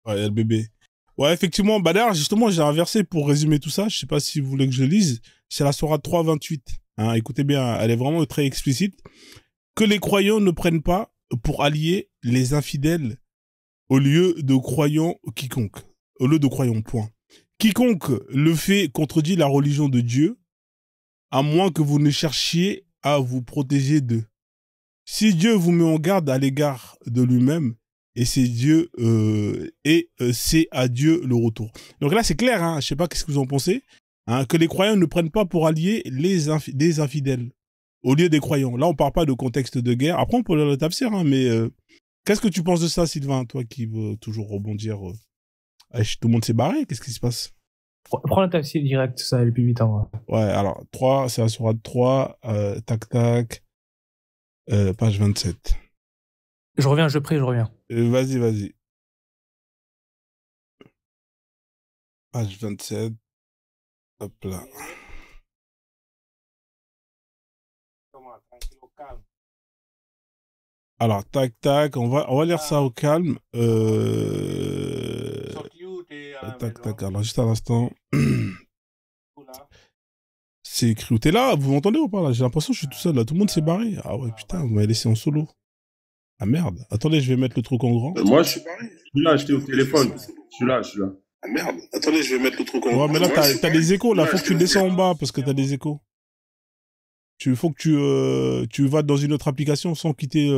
Ouais, il y a le bébé. Ouais, effectivement. Bah d'ailleurs, justement, j'ai un verset pour résumer tout ça. Je sais pas si vous voulez que je le lise. C'est la sourate 3, 28. Hein, écoutez bien, elle est vraiment très explicite. Que les croyants ne prennent pas pour allier les infidèles au lieu de croyants quiconque. Au lieu de croyants, point. Quiconque le fait contredit la religion de Dieu, à moins que vous ne cherchiez à vous protéger d'eux. Si Dieu vous met en garde à l'égard de lui-même, et c'est Dieu c'est à Dieu le retour. Donc là c'est clair, hein, je sais pas qu'est-ce que vous en pensez, hein, que les croyants ne prennent pas pour allier des infidèles au lieu des croyants. Là on parle pas de contexte de guerre. Après on peut lire le tafsir, hein, mais qu'est-ce que tu penses de ça, Sylvain, toi qui veux toujours rebondir tout le monde s'est barré, qu'est-ce qui se passe? Prends la tafsir direct, ça va aller plus vite en vrai. Ouais, alors 3, c'est la sourate 3, tac tac, page 27. Je reviens, je prie, je reviens. Vas-y. Page 27. Hop là. Alors, tac, tac, on va lire ça au calme. Tac, tac, alors juste un instant. C'est écrit où t'es là, vous m'entendez ou pas là? J'ai l'impression que je suis tout seul là, tout le monde s'est barré. Ah ouais, putain, vous m'avez laissé en solo. Ah merde, attendez, je vais mettre le truc en grand. Moi, je suis là, j'étais au téléphone. Je suis là. Ah merde, attendez, je vais mettre le truc en grand. Ouais, mais là, t'as des échos, là, faut que tu descends en bas parce que t'as des échos. Faut que tu vas dans une autre application sans quitter.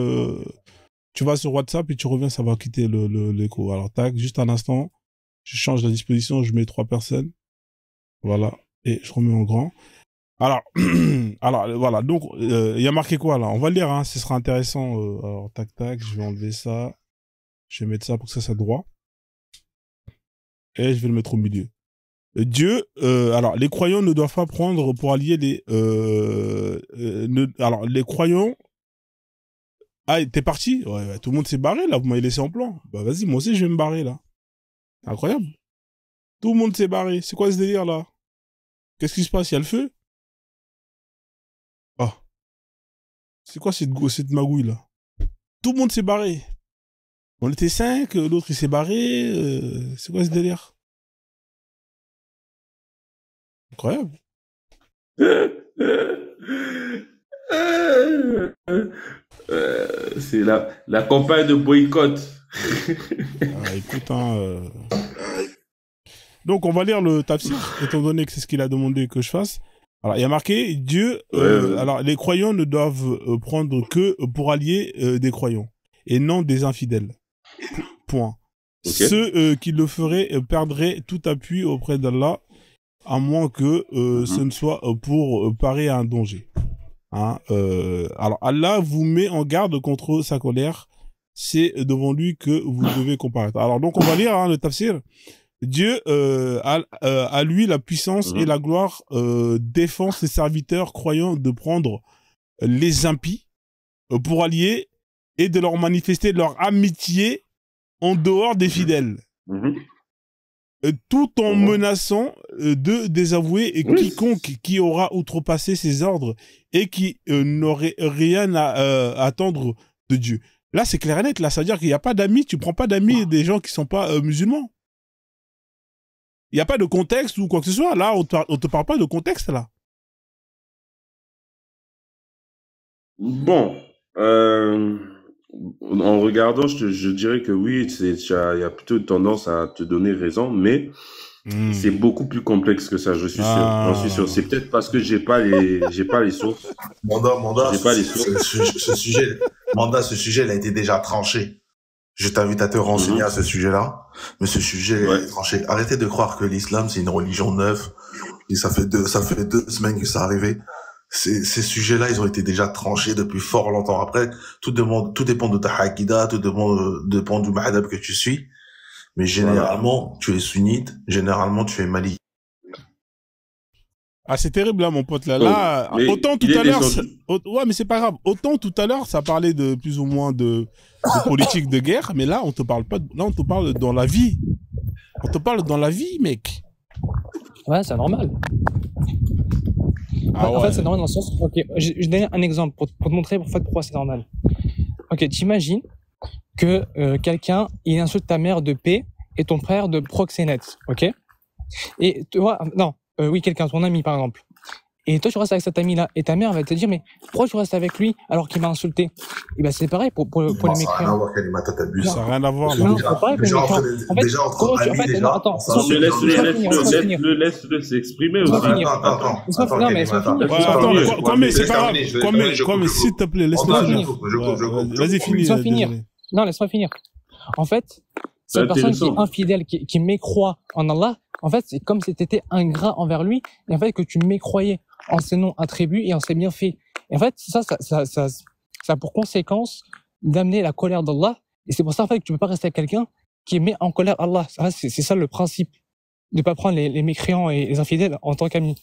Tu vas sur WhatsApp et tu reviens, ça va quitter l'écho. Alors, tac, juste un instant. Je change la disposition, je mets 3 personnes. Voilà. Et je remets en grand. Alors, voilà. Donc, il y a marqué quoi, là? On va le lire, hein. Ce sera intéressant. Alors, tac, tac. Je vais enlever ça. Je vais mettre ça pour que ça soit droit. Et je vais le mettre au milieu. Dieu, alors, les croyants ne doivent pas prendre pour allier alors, les croyants. Ah, t'es parti? Ouais, tout le monde s'est barré, là. Vous m'avez laissé en plan. Bah, vas-y, moi aussi, je vais me barrer, là. Incroyable. Tout le monde s'est barré. C'est quoi ce délire, là? Qu'est-ce qui se passe? Il y a le feu? Oh. C'est quoi cette magouille, là? Tout le monde s'est barré. On était 5, l'autre, il s'est barré. C'est quoi ce délire? Incroyable. C'est la campagne de boycott. Ah, écoute, hein, Donc, on va lire le tafsir, étant donné que c'est ce qu'il a demandé que je fasse. Alors, il y a marqué, Dieu, alors, les croyants ne doivent prendre que pour allier des croyants, et non des infidèles. Point. Okay. Ceux qui le feraient perdraient tout appui auprès d'Allah, à moins que ce ne soit pour parer à un danger. Hein, alors, Allah vous met en garde contre sa colère. C'est devant lui que vous devez comparaître. Alors, donc, on va lire le tafsir. Dieu a lui la puissance et la gloire défend ses serviteurs croyants de prendre les impies pour allier et de leur manifester leur amitié en dehors des fidèles. Tout en menaçant de désavouer quiconque qui aura outrepassé ses ordres et qui n'aurait rien à attendre de Dieu. Là, c'est clair et net. Là, ça veut dire qu'il n'y a pas d'amis. Tu prends pas d'amis des gens qui sont pas musulmans. Il n'y a pas de contexte ou quoi que ce soit. Là, on te parle pas de contexte, là. Bon. En regardant, je dirais que oui, il y a plutôt tendance à te donner raison, mais c'est beaucoup plus complexe que ça, je suis sûr. J'en suis sûr. C'est peut-être parce que j'ai pas les sources. Manda, j'ai pas les sources. ce sujet, il a été déjà tranché. Je t'invite à te renseigner à ce sujet-là. Mais ce sujet est tranché. Arrêtez de croire que l'islam, c'est une religion neuve. Et ça fait 2 semaines que ça arrivé. Ces sujets-là, ils ont été déjà tranchés depuis fort longtemps. Après, tout dépend de ta haqidah, tout dépend du madhab que tu suis. Mais généralement, tu es sunnite, généralement, tu es maliki. Ah, c'est terrible, là, mon pote, là. Là, autant tout à l'heure, ouais, mais c'est pas grave. Autant tout à l'heure, ça parlait de plus ou moins de politique de guerre, mais là, on te parle pas, là, on te parle dans la vie. On te parle dans la vie, mec. Ouais, c'est normal. Ah ouais. En fait, c'est normal dans le sens. Ok, je donne un exemple pour te montrer pourquoi c'est normal. Ok, t'imagines que quelqu'un il insulte ta mère de paix et ton frère de proxénète, ok? Et toi, non, oui, quelqu'un, ton ami par exemple. Et toi, tu restes avec cet ami-là, et ta mère va te dire, mais pourquoi tu restes avec lui alors qu'il m'a insulté? Et ben c'est pareil pour les mécréants. Ça n'a rien à voir, Kalima, t'abuses. Ça n'a rien à voir. Non, c'est pareil pour les mécréants. En fait, déjà entre amis, déjà. non, attends, Laisse-le s'exprimer aussi. Attends, non, mais laisse-moi finir. Attends, Kwame, c'est pas grave. Kwame, s'il te plaît, laisse-moi finir. Vas-y, finis. Laisse-moi finir. Non, laisse-moi finir. En fait, cette personne qui est infidèle, qui mécroit en Allah, en fait, c'est comme si tu étais ingrat envers lui, et en fait, que tu mécroyais en ses noms attributs et en ses bienfaits. Et en fait, ça a pour conséquence d'amener la colère d'Allah, et c'est pour ça, en fait, que tu peux pas rester avec quelqu'un qui met en colère Allah. C'est ça le principe, de pas prendre les mécréants et les infidèles en tant qu'amis.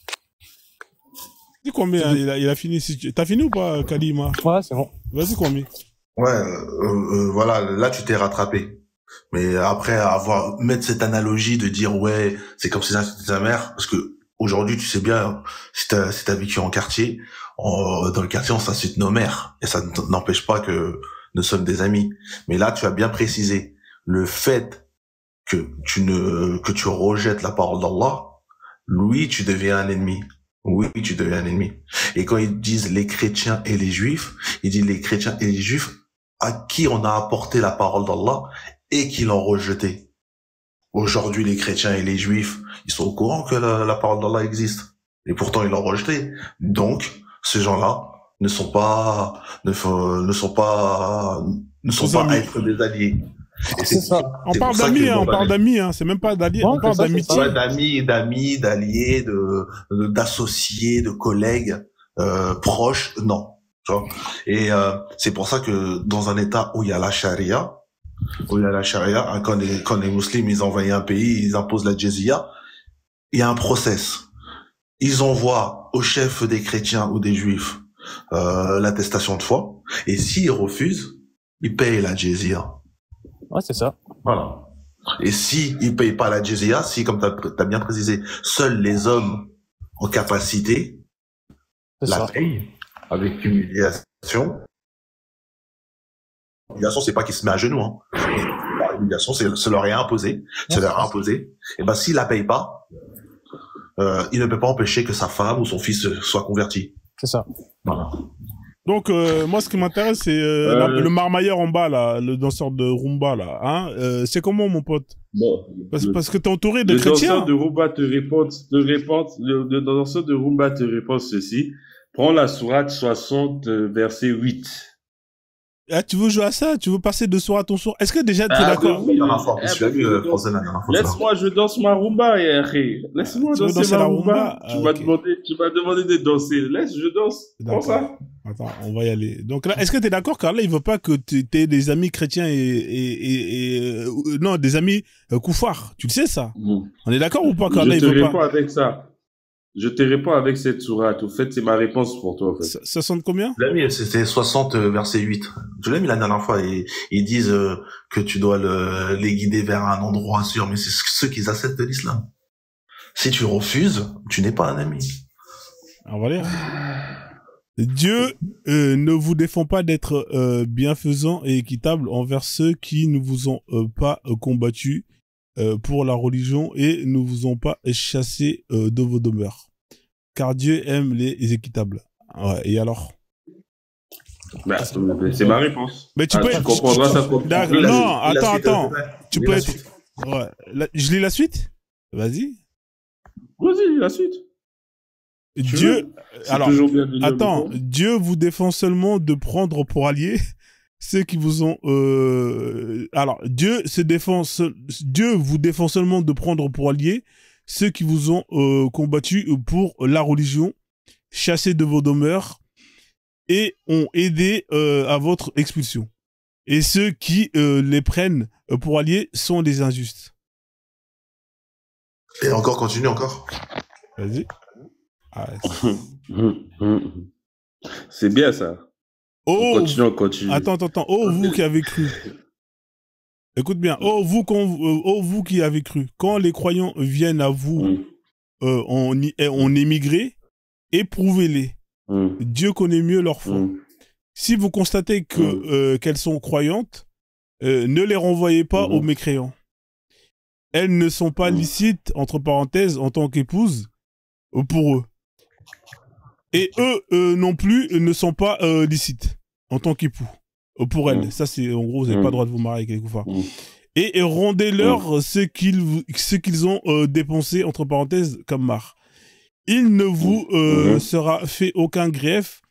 Dis combien il a fini. T'as fini ou pas, Kalima? Ouais, c'est bon. Vas-y, combien? Ouais, voilà, là tu t'es rattrapé. Mais après mettre cette analogie de dire ouais, c'est comme si c'était ta mère, parce que aujourd'hui tu sais bien, si t'as vécu en quartier, dans le quartier on s'insulte nos mères, et ça n'empêche pas que nous sommes des amis. Mais là tu as bien précisé le fait que tu rejettes la parole d'Allah, oui tu deviens un ennemi. Oui, tu deviens un ennemi. Et quand ils disent les chrétiens et les juifs, ils disent les chrétiens et les juifs à qui on a apporté la parole d'Allah et qui l'ont rejeté. Aujourd'hui, les chrétiens et les juifs, ils sont au courant que la parole d'Allah existe. Et pourtant, ils l'ont rejeté. Donc, ces gens-là ne sont pas à être des alliés. Et c'est ça. On parle d'amis, hein. C'est même pas d'alliés, on parle d'amitié. D'amis, d'alliés, d'associés, de collègues, proches, non. Tu vois. Et c'est pour ça que dans un État où il y a la charia, quand les musulmans ils envahissent un pays, ils imposent la jizya, il y a un process. Ils envoient au chef des chrétiens ou des juifs l'attestation de foi, et s'ils refusent, ils payent la jizya. Ouais, c'est ça. Voilà. Et si ils payent pas la jizya, si, comme t'as bien précisé, seuls les hommes en capacité la payent avec humiliation. L'humiliation, c'est pas qu'il se met à genoux, hein. L'humiliation, c'est leur est imposé. C'est leur est imposé. Et ben, s'il la paye pas, il ne peut pas empêcher que sa femme ou son fils soit converti. C'est ça. Voilà. Donc, moi, ce qui m'intéresse, c'est le marmailleur en bas, là, le danseur de rumba, là. Hein, c'est comment, mon pote? Bon, parce que t'es entouré de chrétiens. Le danseur de rumba le danseur de rumba te répond ceci. Prends la sourate 60, verset 8. Ah, tu veux jouer à ça? Tu veux passer de sourate en sourate? Est-ce que déjà t'es d'accord? Oui. Laisse-moi, je danse ma rumba, laisse-moi danser ma rumba. Tu m'as demandé de danser. Je danse. Comment ça? Attends, on va y aller. Donc là, est-ce que t'es d'accord, car là, il veut pas que t'aies des amis chrétiens non, des amis koufars. Tu le sais, ça? On est d'accord ou pas, car là, il veut pas? Je te réponds avec ça. Je te réponds avec cette sourate. Au fait, c'est ma réponse pour toi, en fait. 60 combien? Je l'ai mis, c'était 60, verset 8. Je l'ai mis la dernière fois. Ils disent que tu dois les guider vers un endroit sûr, mais c'est ceux qui acceptent de l'islam. Si tu refuses, tu n'es pas un ami. On va lire. Dieu ne vous défend pas d'être bienfaisant et équitable envers ceux qui ne vous ont pas combattu pour la religion et ne vous ont pas chassé de vos demeures. Car Dieu aime les équitables. Ouais, et alors? Bah, c'est ma réponse. Mais tu peux... Tu comprendras ça. Non, attends. Tu peux être... Ouais. Je lis la suite? Vas-y. Vas-y, la suite. Dieu... Alors, attends. Dieu vous défend seulement de prendre pour alliés ceux qui vous ont... Alors, Dieu vous défend seulement de prendre pour alliés ceux qui vous ont combattu pour la religion, chassé de vos demeures et ont aidé à votre expulsion. Et ceux qui les prennent pour alliés sont des injustes. Et encore, continue encore. Vas-y. Ah, c'est bien ça. Oh, on continue. Attends. Oh, vous qui avez cru. Écoute bien. Oh, vous qui avez cru. Quand les croyants viennent à vous en émigré, éprouvez-les. Dieu connaît mieux leur foi. Si vous constatez qu'elles sont croyantes, ne les renvoyez pas aux mécréants. elles ne sont pas licites, entre parenthèses, en tant qu'épouses, pour eux. Et eux non plus ne sont pas licites, en tant qu'époux, pour elles. Ça, c'est, en gros, vous n'avez pas le droit de vous marier avec les koufars. Et rendez-leur ce qu'ils ont dépensé, entre parenthèses, comme mar. Il ne vous sera fait aucun grief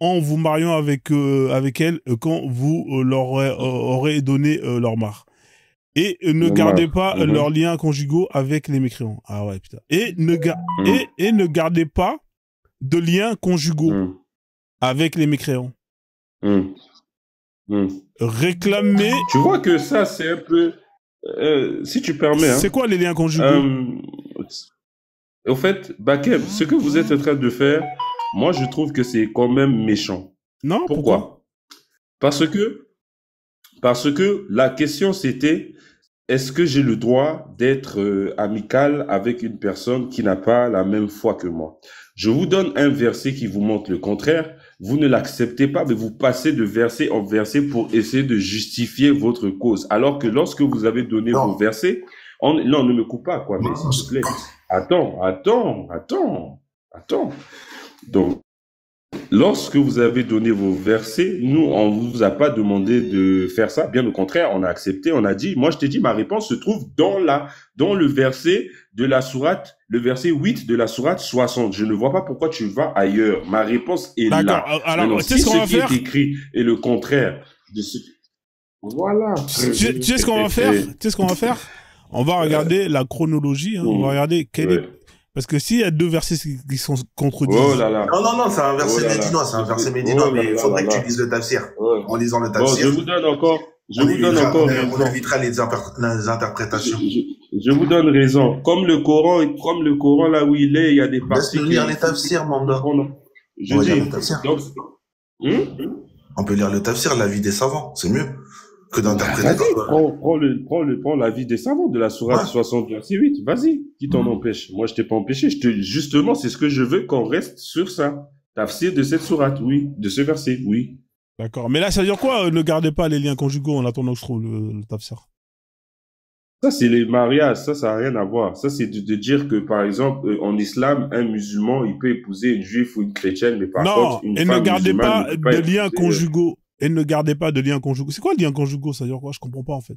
en vous mariant avec elles quand vous leur aurez donné leur mar. Et ne gardez pas leurs liens conjugaux avec les mécréants. Ah ouais, putain. Et ne gardez pas de liens conjugaux avec les mécréants. Réclamer... Tu vois que ça, c'est un peu... si tu permets... C'est quoi les liens conjugaux? Au fait, Bakem, ce que vous êtes en train de faire, moi, je trouve que c'est quand même méchant. Non, pourquoi? Parce que la question, c'était, est-ce que j'ai le droit d'être amical avec une personne qui n'a pas la même foi que moi? Je vous donne un verset qui vous montre le contraire. Vous ne l'acceptez pas, mais vous passez de verset en verset pour essayer de justifier votre cause. Alors que lorsque vous avez donné vos versets, non, ne me coupe pas, quoi, mais s'il te plaît. Attends. Donc, lorsque vous avez donné vos versets, nous, on vous a pas demandé de faire ça. Bien au contraire, on a accepté, on a dit, moi, je t'ai dit, ma réponse se trouve dans le verset de la sourate, le verset 8 de la sourate 60. Je ne vois pas pourquoi tu vas ailleurs. Ma réponse est là. D'accord. Alors, si ce qui est écrit est le contraire de ce... Voilà. Tu sais ce qu'on va faire? Tu sais ce qu'on va faire? On va regarder la chronologie, hein. On va regarder quel est... Parce que s'il y a deux versets qui sont contredisent... Oh là là. Non, c'est un verset médinois, mais il faudrait que tu lises le tafsir. En lisant le tafsir. Bon, je vous donne encore on évitera les interprétations. Je vous donne raison. Comme le Coran, là où il est, il y a des parties... Laisse-nous lire les tafsirs, Manda. Je dis... Donc... On peut lire le tafsir, l'avis des savants, c'est mieux que d'interpréter. Prends l'avis des savants de la sourate 60, verset 8. Vas-y, qui t'en empêche? Moi, je t'ai pas empêché. Justement, c'est ce que je veux qu'on reste sur ça. Tafsir de cette sourate, oui. De ce verset, oui. D'accord. Mais là, ça veut dire quoi? Ne gardez pas les liens conjugaux en attendant que je trouve le tafsir. Ça, c'est les mariages. Ça n'a rien à voir. Ça, c'est de dire que, par exemple, en islam, un musulman, il peut épouser une juive ou une chrétienne, mais par contre, une femme ne gardez musulmane pas de liens conjugaux. Et ne gardez pas de liens conjugaux. C'est quoi le lien conjugaux? Ça veut dire quoi? Je comprends pas, en fait.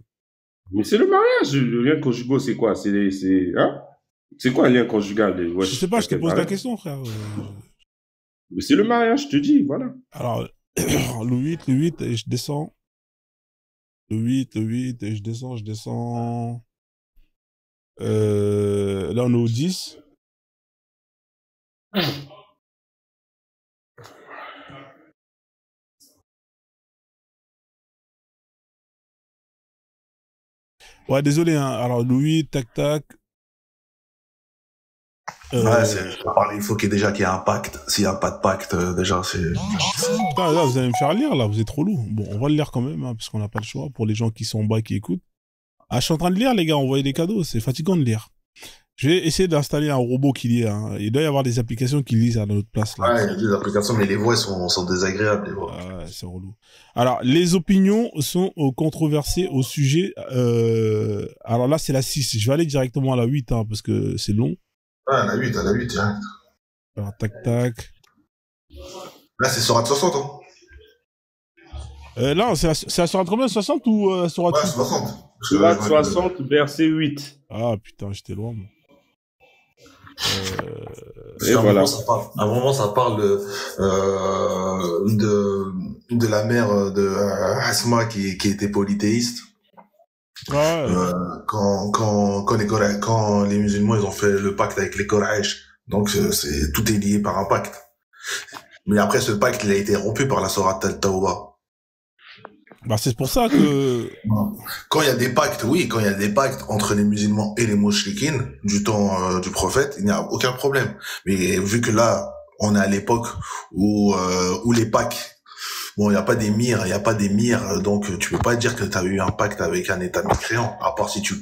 Mais c'est le mariage. Le lien conjugaux, c'est quoi? C'est quoi un lien conjugal? Je sais pas, je te pose la question, frère. Mais c'est le mariage, je te dis, voilà. Alors, le 8, et je descends. Le 8, et je descends. Là, on est au 10. Ouais, désolé, hein. Alors, Louis, tac. Il faut qu'il y ait un pacte. S'il n'y a pas de pacte, déjà, c'est... Putain, là, vous allez me faire lire, là. Vous êtes trop lourd. Bon, on va le lire quand même, hein, parce qu'on n'a pas le choix. Pour les gens qui sont en bas, qui écoutent. Ah, je suis en train de lire, les gars. Envoyez des cadeaux. C'est fatigant de lire. Je vais essayer d'installer un robot qui lit. Hein. Il doit y avoir des applications qui lisent à notre place. Là. Ouais, il y a des applications, mais les voix sont désagréables. Les voix. Ouais, c'est relou. Alors, les opinions sont controversées au sujet... Alors là, c'est la 6. Je vais aller directement à la 8, hein, parce que c'est long. Ouais, à la 8, direct. Alors, tac. Là, c'est Sourate 60, hein. Là, c'est la Sourate combien? 60 ou Sourate 60. Sourate 60, verset 8. Ah, putain, j'étais loin, moi. Et voilà. À un moment, ça parle de la mère de Asma qui était polythéiste. Ouais. Quand les musulmans ils ont fait le pacte avec les Quraysh, donc tout est lié par un pacte. Mais après ce pacte il a été rompu par la sourate Al-Tawbah. Bah c'est pour ça que quand il y a des pactes, quand il y a des pactes entre les musulmans et les mouchriquines du temps du prophète, il n'y a aucun problème. Mais vu que là on est à l'époque où les pactes, bon, il n'y a pas d'émir, donc tu peux pas dire que tu as eu un pacte avec un État mécréant, à part si tu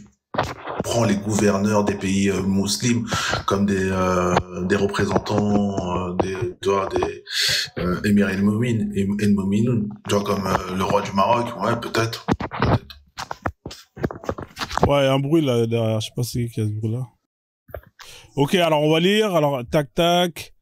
prends les gouverneurs des pays musulmans comme des représentants des émirs el-Mouminoun, tu vois, comme le roi du Maroc, ouais, peut-être. Ouais, un bruit là derrière. Je sais pas c'est qui a ce bruit-là. Ok, alors on va lire. Alors, tac, tac.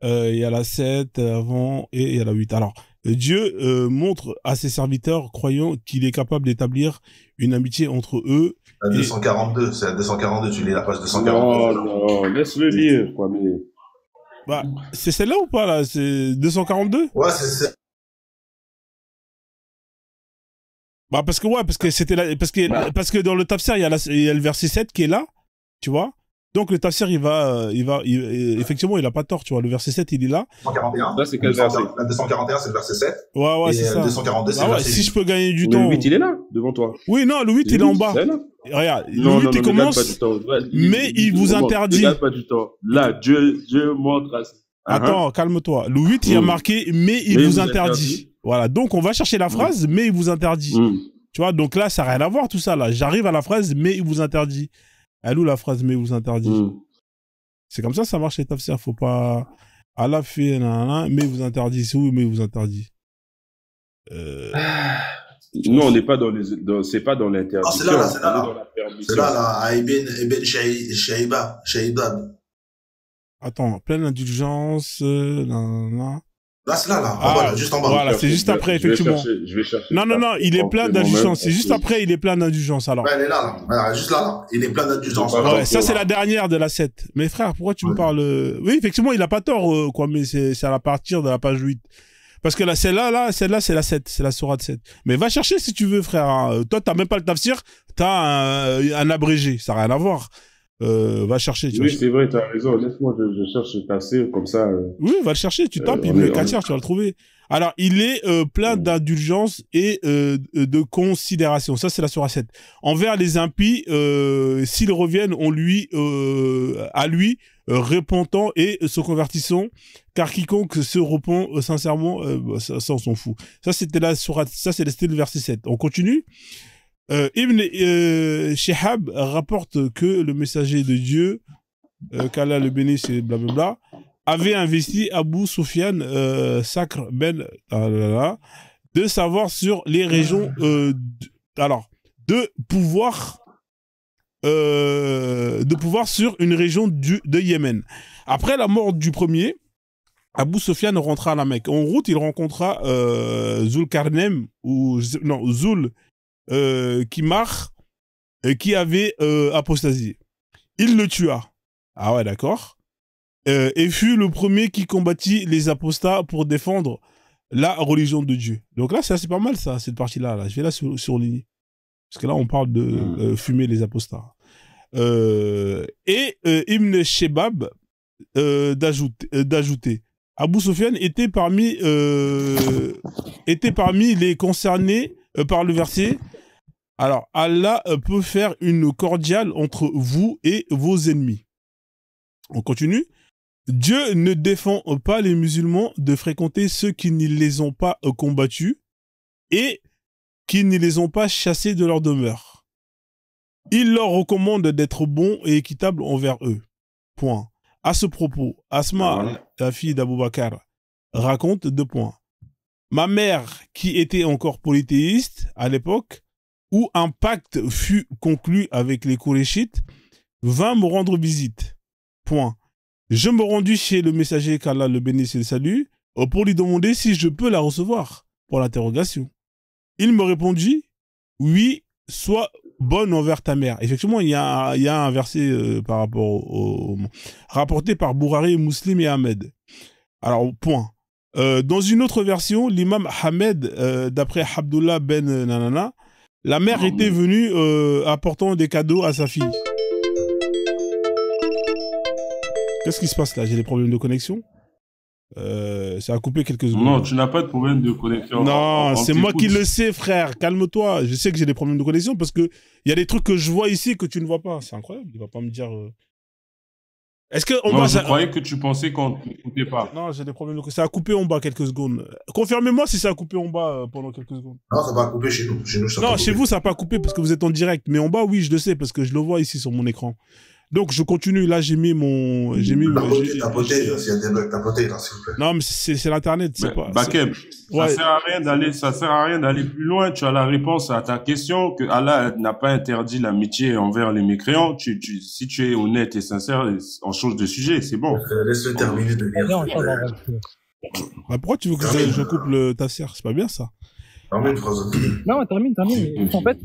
Il y a la 7 avant et il y a la 8. Alors, Dieu montre à ses serviteurs croyants qu'il est capable d'établir une amitié entre eux. La 242, c'est la 242, tu lis la page 242. Non, laisse-le lire, quoi, mais... Bah, c'est celle-là ou pas, là? C'est 242? Ouais, c'est... Bah, parce que c'était là, parce que dans le tafsir, il y a le verset 7 qui est là, tu vois. Donc, le tafsir, effectivement, il a pas tort, tu vois. Le verset 7, il est là. 241. Là, c'est quel verset? La 241, c'est le verset 7. Ouais, c'est ça. 242, c'est le verset 8. Si je peux gagner du temps. Le 8, il est là, devant toi. Oui, non, le 8, il est en bas. Regarde, le 8, il commence, mais il vous interdit. Regarde pas du temps. Là, Dieu montre à... Attends, calme-toi. Le 8, il y a marqué, mais il vous interdit. Voilà. Donc, on va chercher la phrase, mais il vous interdit. Tu vois, donc là, ça n'a rien à voir, tout ça, là. J'arrive à la phrase, mais il vous interdit. Elle où la phrase, mais il vous interdit? C'est comme ça marche les tafsirs. Faut pas, Allah fait, mais il vous interdit. C'est où, mais il vous interdit? Non, on n'est pas c'est pas dans l'interdiction. Ah, c'est là. C'est là, Ibn Shaybab. Attends, pleine indulgence, Là, c'est là. Voilà, juste en bas. Voilà, c'est juste après, effectivement. Je vais chercher. Non, il est plein d'indulgence. C'est juste après, il est plein d'indulgence, alors. Ouais, elle est là. Voilà, juste là. Il est plein d'indulgence. Ouais, ça, c'est la dernière de la 7. Mais frère, pourquoi tu me parles... Oui, effectivement, il a pas tort, quoi, mais c'est à partir de la page 8. Parce que celle-là, c'est la 7. C'est la sourate 7. Mais va chercher si tu veux, frère. Toi, t'as même pas le tafsir. T'as un abrégé. Ça n'a rien à voir. Va chercher. Oui, c'est vrai, tu as raison. Laisse-moi, je cherche le tafsir comme ça. Oui, va le chercher. Tu tapes, il le tu vas le trouver. Alors, il est plein d'indulgence et de considération. Ça, c'est la sourate 7. Envers les impies, s'ils reviennent, à lui, repentant et se convertissant, car quiconque se repent sincèrement, ça on s'en fout. Ça, c'était la sourate. Ça, c'était le verset 7. On continue. Ibn Shihab rapporte que le messager de Dieu, qu'Allah le bénisse et blablabla, avait investi Abu Sufyan Sakr ben de savoir sur les régions de pouvoir sur une région de Yémen. Après la mort du premier, Abu Sufyan rentra à la Mecque. En route, il rencontra Zulkarnain Zul Kimar qui avait apostasié. Il le tua. Ah ouais, d'accord. Et fut le premier qui combattit les apostats pour défendre la religion de Dieu. Donc là, c'est pas mal, ça, cette partie-là. Là. Je vais la surligner. Parce que là, on parle de fumer les apostats. Et Ibn Shebab d'ajouter. Abu Sufyan était parmi les concernés par le verset. Alors, Allah peut faire une cordiale entre vous et vos ennemis. On continue. Dieu ne défend pas les musulmans de fréquenter ceux qui ne les ont pas combattus et qui ne les ont pas chassés de leur demeure. Il leur recommande d'être bons et équitables envers eux. Point. À ce propos, Asma, la fille d'Abou Bakr, raconte 2 points. Ma mère, qui était encore polythéiste à l'époque, où un pacte fut conclu avec les Qurayshites, vint me rendre visite. Point. Je me rendis chez le messager qu'Allah le bénisse et le salue, pour lui demander si je peux la recevoir, pour l'interrogation. Il me répondit, oui, sois bonne envers ta mère. Effectivement, il y a un verset par rapport rapporté par Boukhari, Muslim et Ahmed. Alors, point. Dans une autre version, l'imam Ahmed, d'après Abdullah ben Nanana, la mère était venue apportant des cadeaux à sa fille. Qu'est-ce qui se passe là? J'ai des problèmes de connexion. Ça a coupé quelques secondes. Non, tu n'as pas de problème de connexion. Non, c'est moi qui le sais, frère. Calme-toi. Je sais que j'ai des problèmes de connexion parce que il y a des trucs que je vois ici que tu ne vois pas. C'est incroyable. Il va pas me dire. Est-ce que non, je croyais que tu pensais qu'on ne coupait pas. Non, j'ai des problèmes de connexion. Ça a coupé en bas quelques secondes. Confirmez-moi si ça a coupé en bas pendant quelques secondes. Non, ça va pas coupé chez nous. Non, chez vous, ça n'a pas coupé parce que vous êtes en direct. Mais en bas, oui, je le sais parce que je le vois ici sur mon écran. Donc, je continue. Là, j'ai mis mon... Tapoter, s'il y a des bugs, tapoter, là, s'il vous plaît. Non, mais c'est l'Internet, c'est pas... Bakem, Ouais. ça sert à rien d'aller plus loin. Tu as la réponse à ta question que Allah n'a pas interdit l'amitié envers les mécréants. Si tu es honnête et sincère, on change de sujet, c'est bon. Laisse-le terminer de lire. Bah, pourquoi tu veux que je coupe le tafsir? C'est pas bien, ça. Termine, phrase. Non, termine. En fait,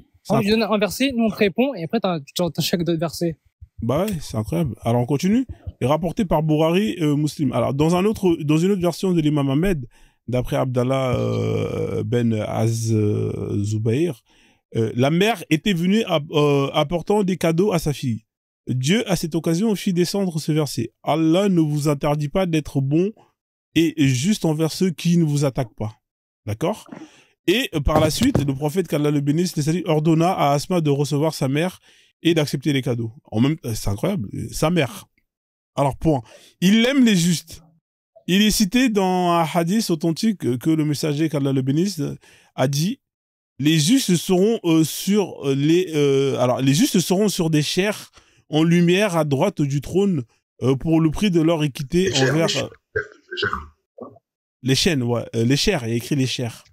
je donne un verset, nous on te répond, et après t'as chaque d'autres versets. Bah ouais, c'est incroyable. Alors, on continue. Et rapporté par Bourari Muslim. Alors, dans une autre version de l'imam Ahmed, d'après Abdallah Ben Az-Zubayr, la mère était venue apportant des cadeaux à sa fille. Dieu, à cette occasion, fit descendre ce verset. Allah ne vous interdit pas d'être bon et juste envers ceux qui ne vous attaquent pas. D'accord? Et par la suite, le prophète, qu'Allah le bénisse, ordonna à Asma de recevoir sa mère et d'accepter les cadeaux. En même temps, c'est incroyable, sa mère. Alors, point. Il aime les justes. Il est cité dans un hadith authentique que le messager, qu'Allah le bénisse, a dit: les justes seront les justes seront sur des chairs en lumière à droite du trône pour le prix de leur équité envers les chaînes, ouais, les chairs. Il y a écrit les chairs.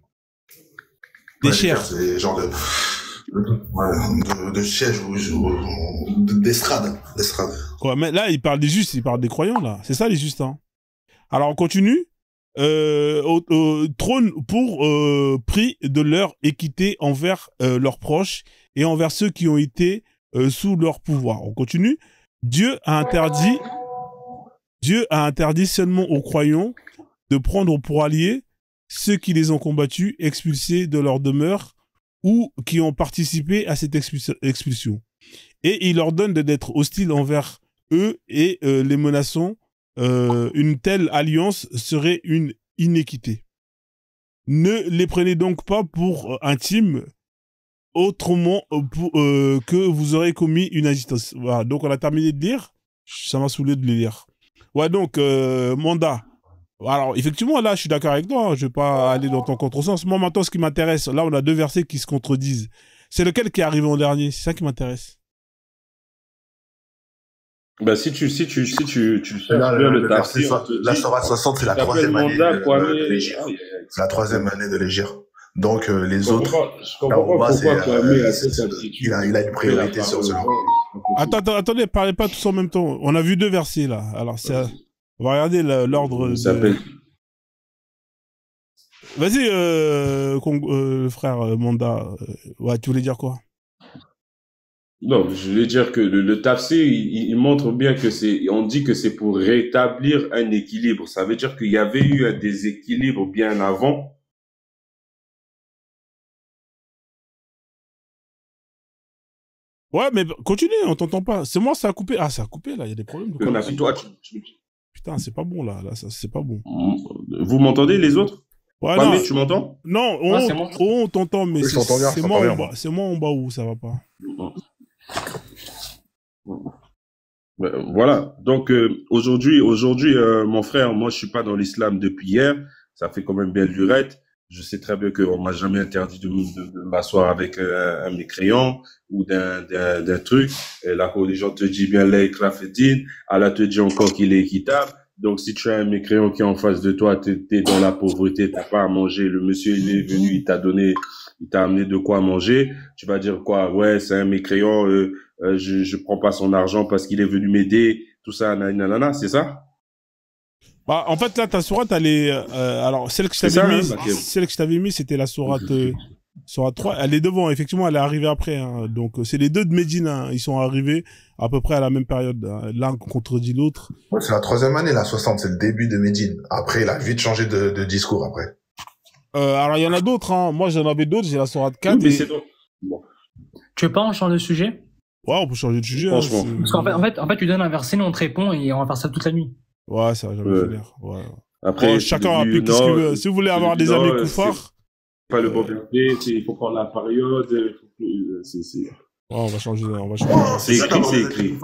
Des chairs. C'est genre de siège ou d'estrade. Quoi, mais là, il parle des justes, il parle des croyants, là. C'est ça, les justes, hein. Alors, on continue. Au trône pour prix de leur équité envers leurs proches et envers ceux qui ont été sous leur pouvoir. On continue. Dieu a interdit seulement aux croyants de prendre pour alliés ceux qui les ont combattus, expulsés de leur demeure ou qui ont participé à cette expulsion. Et il ordonne d'être hostiles envers eux et les menaçant. Une telle alliance serait une inéquité. Ne les prenez donc pas pour intimes, autrement que vous aurez commis une injustice. Voilà, donc on a terminé de lire. Ça m'a saoulé de les lire. Ouais, donc, Manda. Alors, effectivement, là, je suis d'accord avec toi. Hein, je vais pas aller dans ton contresens. Moi, maintenant, ce qui m'intéresse, là, on a deux versets qui se contredisent. C'est lequel qui est arrivé en dernier? C'est ça qui m'intéresse. Bah, si tu cherches là, bien le tafsir, la Sourate 60, c'est la troisième année de l'Hégire. C'est la troisième année de l'Hégire. Donc, les autres, je comprends pas pourquoi Kwame a cette il a une priorité sur cela. Attendez, parlez pas tous en même temps. On a vu deux versets, là. Alors, on va regarder l'ordre de... Vas-y, frère Manda. Ouais, tu voulais dire quoi? Non, je voulais dire que le tafsir, il montre bien que on dit que c'est pour rétablir un équilibre. Ça veut dire qu'il y avait eu un déséquilibre bien avant. Ouais, mais continue, on t'entend pas. C'est moi, ça a coupé. Ah, ça a coupé, là, il y a des problèmes. Putain, c'est pas bon, là, c'est pas bon. Vous m'entendez, les autres? Ouais, non. Mais tu m'entends? Non, on t'entend, mais c'est moi en bas où ça va pas. Voilà. Donc, aujourd'hui, mon frère, moi, je suis pas dans l'islam depuis hier. Ça fait quand même bien lurette. Je sais très bien qu'on m'a jamais interdit de m'asseoir avec un mécréant ou d'un truc. Et la religion te dit bien l'Ikrafeddin. Allah te dit encore qu'il est équitable. Donc, si tu as un mécréant qui est en face de toi, t'es dans la pauvreté, t'as pas à manger. Le monsieur, il est venu, il t'a amené de quoi manger. Tu vas dire quoi? Ouais, c'est un mécréant, je prends pas son argent parce qu'il est venu m'aider. Tout ça, nanana, c'est ça? Bah, en fait, là, ta sourate, elle est, alors, celle que je t'avais mis, c'était la sourate 3. Elle est devant, effectivement, elle est arrivée après, hein. Donc, c'est les deux de Médine, hein. Ils sont arrivés à peu près à la même période, hein. L'un contredit l'autre. Ouais, c'est la troisième année, la 60, c'est le début de Médine. Après, il a vite changé de discours après. Alors, il y en a d'autres, hein. Moi, j'en avais d'autres, j'ai la sourate 4. Oui, mais c'est bon. Tu veux pas en changer de sujet? Ouais, on peut changer de sujet. Franchement. Parce qu'en fait, tu donnes un verset, nous on te répond et on va faire ça toute la nuit. Ouais, ça va jamais finir. Ouais. Après, chacun applique ce qu'il veut. Si vous voulez avoir des amis koufars. Pas le bon verset, il faut prendre la période. Ouais, on va changer. C'est écrit.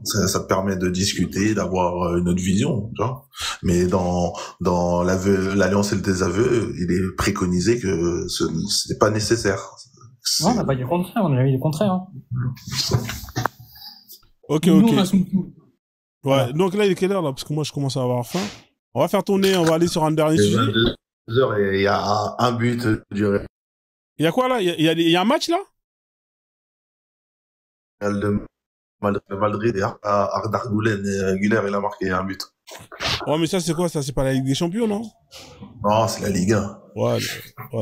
Ça te permet de discuter, d'avoir une autre vision, tu vois. Mais dans l'alliance et le désaveu, il est préconisé que ce n'est pas nécessaire. Non, on n'a pas dit le contraire, on a dit le contraire. Hein. Ok, Nous, ok. on assume tout. Ouais, Voilà. donc là, il est quelle heure, là? Parce que moi, je commence à avoir faim. On va faire tourner, on va aller sur un dernier C'est sujet. 22h et il y a un but du Real Il y a quoi, là? Il y a un match, là? de Madrid et Arda Güler, il a marqué un but. Ouais, mais ça, c'est quoi? Ça, c'est pas la Ligue des Champions, non? Non, c'est la Ligue 1. Ouais,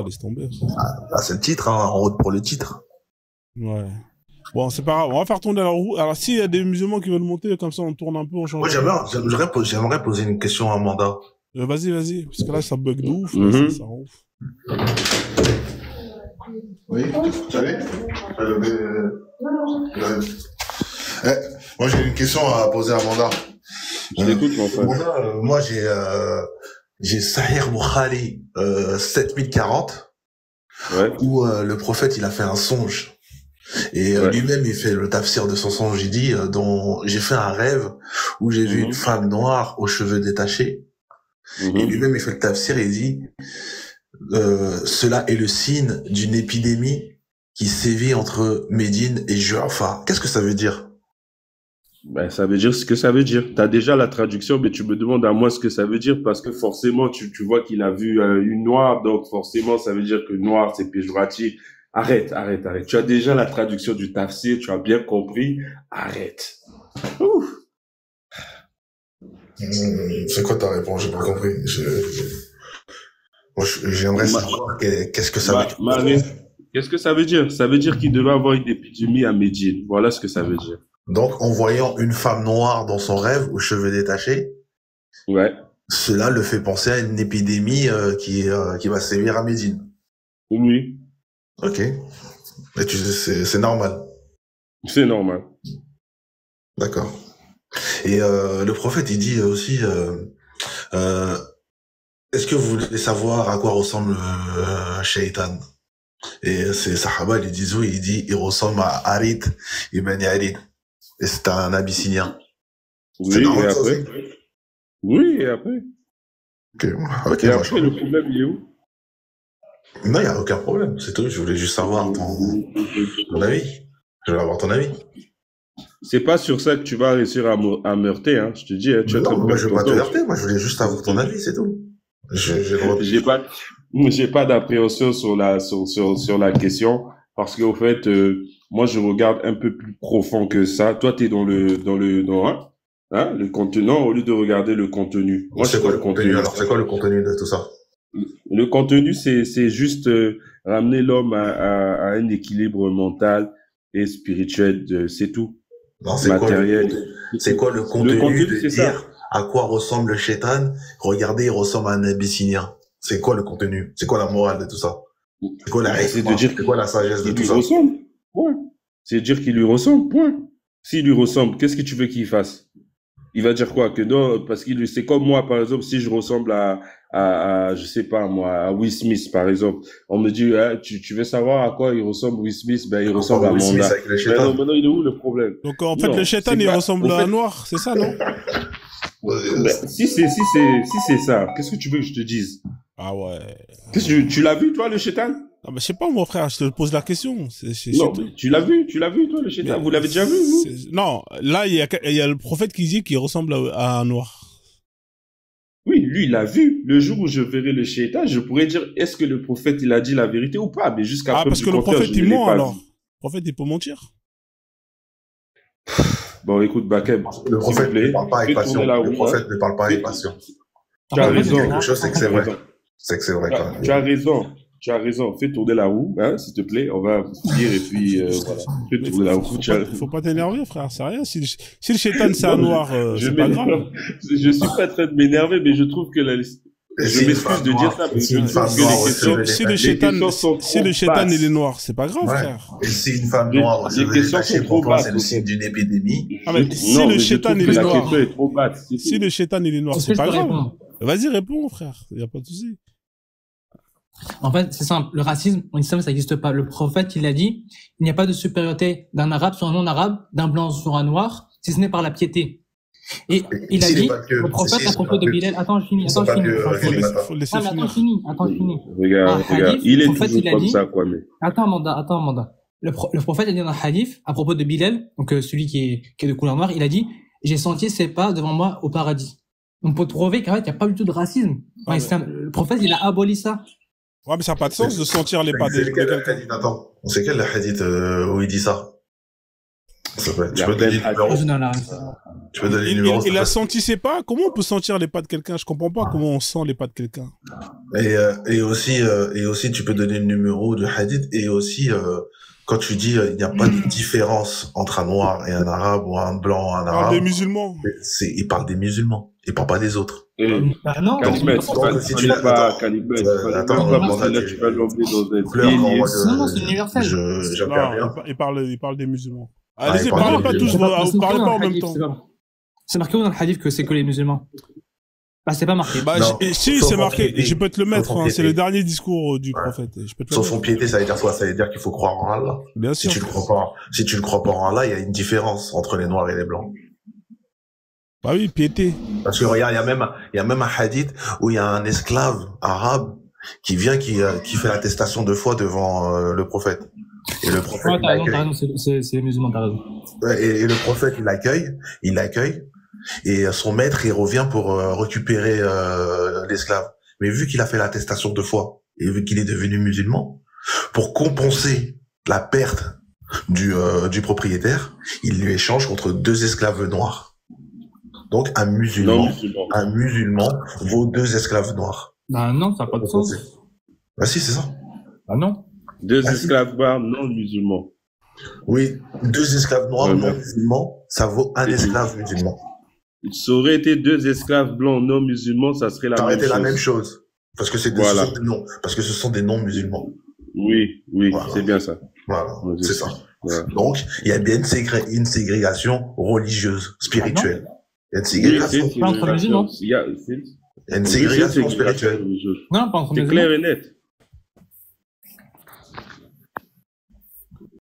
laisse tomber. Ça. Là, c'est le titre, hein, en route pour le titre. Ouais. Bon, c'est pas grave. On va faire tourner la roue. Alors, s'il y a des musulmans qui veulent monter, comme ça, on tourne un peu, on change. Moi, j'aimerais poser une question à Amanda. Vas-y. Parce que là, ça bug de ouf. Ça rend ouf. Oui, salut. Moi, j'ai une question à poser à Amanda. Je t'écoute, mon frère. Amanda, moi, j'ai Sahih Bukhari 7040, Ouais. où le prophète, il a fait un songe. Et Ouais. lui-même, il fait le tafsir de son songe. Il dit, j'ai fait un rêve où j'ai vu une femme noire aux cheveux détachés. Et lui-même, il fait le tafsir et il dit, cela est le signe d'une épidémie qui sévit entre Médine et Juffa. Qu'est-ce que ça veut dire? Ben, ça veut dire ce que ça veut dire. T'as déjà la traduction, mais tu me demandes à moi ce que ça veut dire parce que forcément, tu vois qu'il a vu une noire, donc forcément, ça veut dire que noir, c'est péjoratif. Arrête. Tu as déjà la traduction du tafsir, tu as bien compris. Arrête. Ouf. C'est quoi ta réponse? J'ai pas compris. Moi, j'aimerais savoir qu'est-ce que ça veut dire. Marie, qu'est-ce que ça veut dire? Ça veut dire qu'il devait avoir une épidémie à Médine. Voilà ce que ça veut dire. Donc, en voyant une femme noire dans son rêve aux cheveux détachés, Ouais. cela le fait penser à une épidémie qui va sévir à Médine. Oui. Ok. Mais c'est normal. C'est normal. D'accord. Et le prophète, il dit aussi, est-ce que vous voulez savoir à quoi ressemble Shaitan? Et ces sahaba, ils disent oui, il ressemble à Harit ibn Yarid. Et c'est un Abyssinien. Oui, et après? Oui, et après? Ok, Et après, le problème, il est où? Non, il n'y a aucun problème. C'est tout. Je voulais juste savoir ton avis. Je voulais avoir ton avis. C'est pas sur ça que tu vas réussir à meurter, hein. Je te dis, hein, tu non, moi, je veux pas te heurter. Moi, je voulais juste avoir ton avis, c'est tout. J'ai pas d'appréhension sur la question parce qu'au fait, moi, je regarde un peu plus profond que ça. Toi, t'es dans le contenu, au lieu de regarder le contenu. Moi, c'est quoi le contenu? Alors, c'est quoi le contenu de tout ça? Le contenu, c'est juste ramener l'homme à un équilibre mental et spirituel, c'est tout. Non, c'est matériel. C'est quoi le contenu de dire à quoi ressemble le shaitan? Regardez, il ressemble à un abyssinien. C'est quoi le contenu? C'est quoi la morale de tout ça? C'est quoi c'est quoi la sagesse de tout ça? Ressemble. Ouais. C'est dire qu'il lui ressemble. Point. S'il lui ressemble, qu'est-ce que tu veux qu'il fasse? Il va dire quoi? Que non, parce qu'il c'est comme moi, par exemple, si je ressemble à je sais pas moi, à Will Smith, par exemple. On me dit, ah, tu veux savoir à quoi il ressemble Will Smith? Ben, il ressemble à Manda. Maintenant, il est où le problème? Donc, en fait, le shaitan, il ressemble à un noir, c'est ça, non? Ben, si c'est ça, qu'est-ce que tu veux que je te dise? Ah ouais. Qu'est-ce que tu l'as vu, toi, le shaitan? Ah bah, je sais pas, mon frère, je te pose la question. Non, tu l'as vu, toi, le shaitan? Vous l'avez déjà vu, vous? Non, là, il y a le prophète qui dit qu'il ressemble à un noir. Oui, lui, il l'a vu. Le jour où je verrai le shaitan, je pourrais dire, est-ce que le prophète, il a dit la vérité ou pas? Mais jusqu'à preuve parce que le prophète, il ment, alors. Le prophète, il peut mentir. Bon, écoute, Bakem, le prophète ne parle pas avec passion. Le prophète ne parle pas avec passion. Tu as raison. Quelque chose, c'est que c'est vrai. C'est que c'est vrai, quand même. Tu as raison. Fais tourner la roue, hein, s'il te plaît. On va finir et puis, voilà. Fais tourner la roue. Faut pas t'énerver, frère. C'est rien. Si le shaitan, c'est un noir, c'est pas grave. Je suis pas en train de m'énerver, mais je trouve que je m'excuse de dire ça, parce que je trouve que les questions, si le shaitan, il est noir, c'est pas grave, frère. Et si une femme noire, les questions sont trop basses. C'est le signe d'une épidémie. Si le shaitan, il est noir. Si le shaitan, il est noir, c'est pas grave. Vas-y, réponds, frère. Y a pas de souci. En fait, c'est simple. Le racisme, en islam, ça n'existe pas. Le prophète, il a dit, il n'y a pas de supériorité d'un arabe sur un non-arabe, d'un blanc sur un noir, si ce n'est par la piété. Et il a dit, le prophète, à propos de Bilal, attends, je finis. Attends, je finis. Regarde, il est toujours comme ça, quoi, mais. Attends, Manda. le prophète a dit dans un hadith, à propos de Bilal, donc celui qui est de couleur noire, il a dit, j'ai senti ses pas devant moi au paradis. Donc pour prouver qu'en fait, il n'y a pas du tout de racisme. Le prophète, il a aboli ça. Ouais, mais ça n'a pas de sens de sentir les pas de quelqu'un. Attends, on sait quel le hadith où il dit ça? Tu peux donner le numéro. Il a senti ses pas? Comment on peut sentir les pas de quelqu'un? Je comprends pas comment on sent les pas de quelqu'un. Et aussi, tu peux donner le numéro de hadith, et aussi, quand tu dis, il n'y a pas de différence entre un noir et un arabe, ou un blanc et un arabe. Des musulmans. Il parle des musulmans. Il parle pas des autres. Non, si tu l'as pas, attends, tu vas l'emmener dans un non, c'est universel. Il parle des musulmans. Allez, parlez pas tous, parlez pas en même temps. C'est marqué où dans le hadith que c'est que les musulmans? Bah, c'est pas marqué. Si, c'est marqué. Je peux te le mettre, c'est le dernier discours du prophète. Sauf son piété, ça veut dire quoi? Ça veut dire qu'il faut croire en Allah. Bien sûr. Si tu ne crois pas en Allah, il y a une différence entre les noirs et les blancs. Bah oui, piété. Parce que regarde, il y a même un hadith où il y a un esclave arabe qui vient, qui fait l'attestation de foi devant le prophète. Et le prophète, t'as raison, c'est les musulmans, t'as raison. Et le prophète, il l'accueille, et son maître, il revient pour récupérer l'esclave. Mais vu qu'il a fait l'attestation de foi, et vu qu'il est devenu musulman, pour compenser la perte du propriétaire, il lui échange contre 2 esclaves noirs. Donc un musulman vaut 2 esclaves noirs. Bah non, ça n'a pas de sens. Bah si, c'est ça. Bah non. 2 esclaves noirs non musulmans. Oui, 2 esclaves noirs non musulmans, ça vaut un esclave musulman. Ça aurait été 2 esclaves blancs non musulmans, ça serait la même chose. Ça aurait été la même chose. Parce que parce que ce sont des non musulmans. Oui, voilà. C'est bien ça. Voilà, c'est ça. Voilà. Donc, il y a bien une ségrégation religieuse, spirituelle. Il y a une ségrégation. Pas entre musulmans. Il y a une ségrégation spirituelle. Non, pas entre musulmans. C'est clair et net.